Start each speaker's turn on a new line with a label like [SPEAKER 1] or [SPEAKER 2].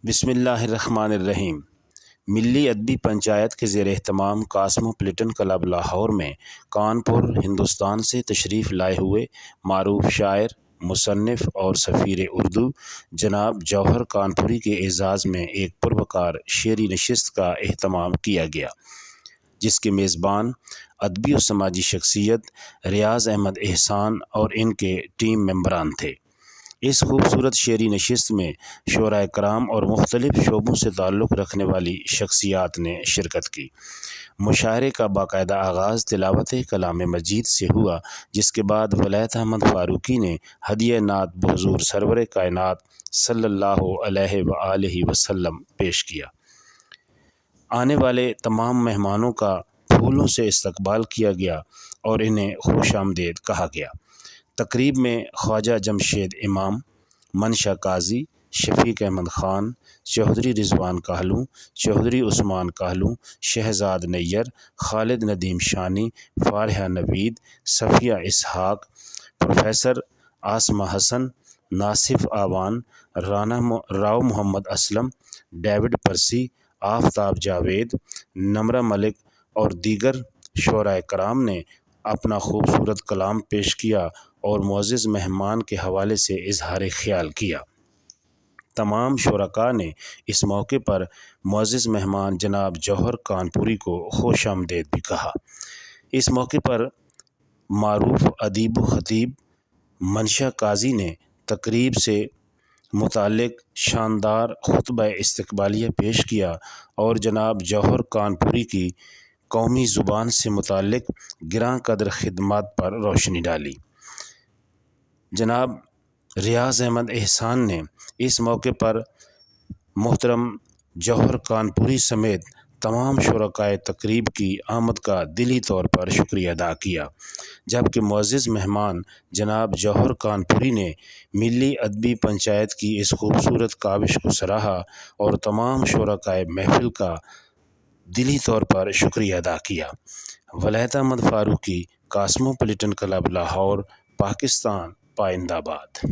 [SPEAKER 1] بسم اللہ الرحمن الرحیم۔ ملی ادبی پنچایت کے زیر اہتمام کاسموپولیٹن کلب لاہور میں کانپور ہندوستان سے تشریف لائے ہوئے معروف شاعر، مصنف اور سفیر اردو جناب جوہر کانپوری کے اعزاز میں ایک پروقار شعری نشست کا اہتمام کیا گیا، جس کے میزبان ادبی و سماجی شخصیت ریاض احمد احسان اور ان کے ٹیم ممبران تھے۔ اس خوبصورت شعری نشست میں شعراء کرام اور مختلف شعبوں سے تعلق رکھنے والی شخصیات نے شرکت کی۔ مشاعرے کا باقاعدہ آغاز تلاوت کلام مجید سے ہوا، جس کے بعد ولایت احمد فاروقی نے ہدیہ نعت بحضور سرور کائنات صلی اللہ علیہ وآلہ وسلم پیش کیا۔ آنے والے تمام مہمانوں کا پھولوں سے استقبال کیا گیا اور انہیں خوش آمدید کہا گیا۔ تقریب میں خواجہ جمشید امام، منشا قاضی، شفیق احمد خان، چودھری رضوان کاہلوں، چودھری عثمان کاہلوں، شہزاد نیر، خالد ندیم شانی، فارحہ نوید، صفیہ اسحاق، پروفیسر عاصمہ حسن، ناصف آوان، راؤ محمد اسلم، ڈیوڈ پرسی، آفتاب جاوید، نمرہ ملک اور دیگر شعراء کرام نے اپنا خوبصورت کلام پیش کیا اور معزز مہمان کے حوالے سے اظہار خیال کیا۔ تمام شرکاء نے اس موقع پر معزز مہمان جناب جوہر کانپوری کو خوش آمدید بھی کہا۔ اس موقع پر معروف ادیب و خطیب منشا قاضی نے تقریب سے متعلق شاندار خطبہ استقبالیہ پیش کیا اور جناب جوہر کانپوری کی قومی زبان سے متعلق گراں قدر خدمات پر روشنی ڈالی۔ جناب ریاض احمد احسان نے اس موقع پر محترم جوہر کانپوری سمیت تمام شرکائے تقریب کی آمد کا دلی طور پر شکریہ ادا کیا، جبکہ معزز مہمان جناب جوہر کانپوری نے ملی ادبی پنچایت کی اس خوبصورت کاوش کو سراہا اور تمام شرکائے محفل کا دلی طور پر شکریہ ادا کیا۔ ولایت احمد فاروقی، کاسموپولیٹن کلب لاہور، پاکستان، پائندہ باد۔